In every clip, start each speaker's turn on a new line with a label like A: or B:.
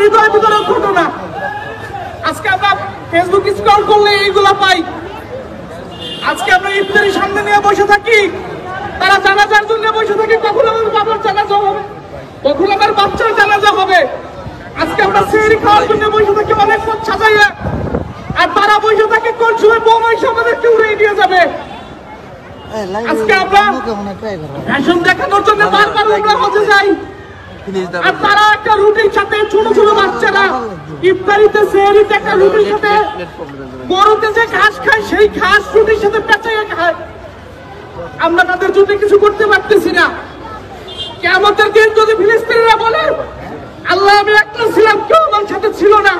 A: হৃদয় বিদারক ঘটনা। আজকে আমরা ফেসবুক স্ক্রল করলে এইগুলা পাই। আজকে আমরা ইফতারি সামনে নিয়ে বসে থাকি, তারা জানাজার জন্য বসে থাকি, কখন আমার বাবার জানাজা হবে, কখন আমার বাচ্চার জানাজা হবে। আজকে আমরা সেহরি খাওয়ার জন্য বসে থাকি অনেক পথ সাজাইয়া, আর তারা বসে থাকে কোন সময় বোম এসে আমাদেরকে উড়িয়ে দিয়ে যাবে। আজকে আমরা ফ্যাশন দেখানোর জন্য বারবার আমরা হজে যাই, আর তারা একটা রুটির সাথে ছোট ছোট বাচ্চারা ইফতারিতে সেহরিতে একটা রুটির সাথে গরুতে যে ঘাস খায় সেই ঘাস রুটির সাথে পেঁচাইয়া খায়। আমরা তাদের জন্য কিছু করতে পারতেছি না। কিয়ামতের দিন যদি ফিলিস্তিনিরা বলে আল্লাহ আমি একটা ছিলাম, কেউ আমার সাথে ছিল না,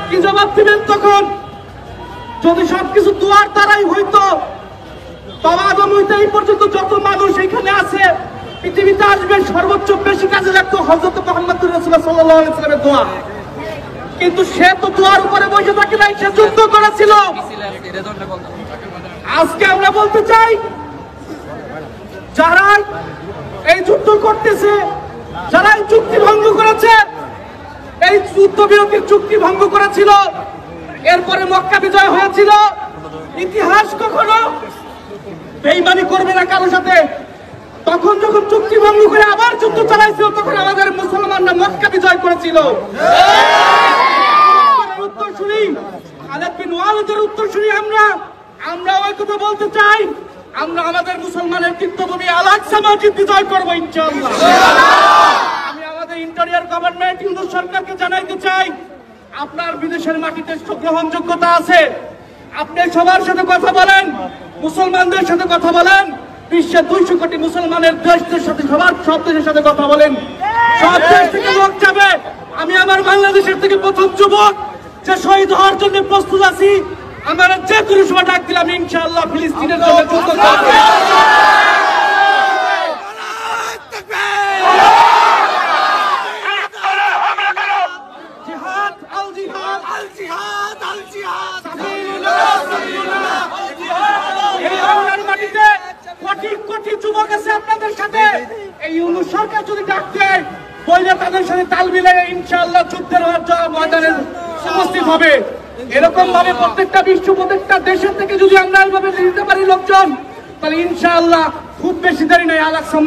A: কি জবাব দিবেন তখন? যদি সবকিছু দুয়ার দ্বারাই হইতো, তবে আদম হইতে এই পর্যন্ত যত মানুষ এখানে আছে পৃথিবীতে আসবে, সর্বোচ্চ বেশি কাজে লাগতো হযরত মুহাম্মদ রাসূলুল্লাহ সাল্লাল্লাহু আলাইহি ওয়াসাল্লামের দোয়া। কিন্তু সে তো দোয়ার উপরে বসে থাকে নাই, সে যুদ্ধ করেছিল। আজকে আমরা বলতে চাই, যারা এই যুদ্ধ করতেছে, যারা এই চুক্তি ভঙ্গ করেছে, এই যুদ্ধবিরতির চুক্তি ভঙ্গ করেছিল, এরপরে মক্কা বিজয় হয়েছিল, ইতিহাস কখনো বেঈমানি করবে না কারোর সাথে। তখন যখন চুক্তি ভঙ্গ করে আবার যুদ্ধ চালাইছিল, তখন আমাদের মুসলমানরা মক্কা বিজয় করেছিল। উত্তরসূরি খালিদ বিন ওয়ালিদের উত্তরসূরি আমরা ওই কথা বলতে চাই, আমরা আমাদের মুসলমানের তীর্থভূমি আল আকসা মসজিদ বিজয় করবো ইনশাআল্লাহ। আমি আমাদের ইন্টেরিয়র গভর্নমেন্ট ইউনূস সরকারকে জানাইতে চাই, আপনার বিদেশের মাটিতে গ্রহণযোগ্যতা আছে, আপনি সবার সাথে কথা বলেন, মুসলমানদের সাথে কথা বলেন, বিশ্বের 200 কোটি মুসলমানের দেশের সাথে সব দেশের সাথে কথা বলেন, সব দেশ থেকে লোক যাবে। আমি আমার বাংলাদেশের থেকে প্রথম যুবক যে শহীদ হওয়ার জন্য প্রস্তুত আছি, আমরা যে কোনো সময় ডাক দিলাম ইনশাআল্লাহ ফিলিস্তিনের জন্য যুদ্ধ করব। জিহাদ আল জিহাদ আল জিহাদ আল জিহাদ এই বাংলার মাটিতে কোটি কোটি যুবক আছে আপনাদের সাথে। এই ইউনূস সরকার যদি ডাক দেয়, বইলে তাদের সাথে তাল মিলিয়ে ইনশাআল্লাহ যুদ্ধের ময়দানে উপস্থিত হবে। এরকম ভাবে প্রত্যেকটা বিশ্ব, প্রত্যেকটা দেশের থেকে যদি আমরা এইভাবে নিতে পারি লোকজন, তাহলে ইনশাআল্লাহ খুব বেশি দেরি নেই আল আকসা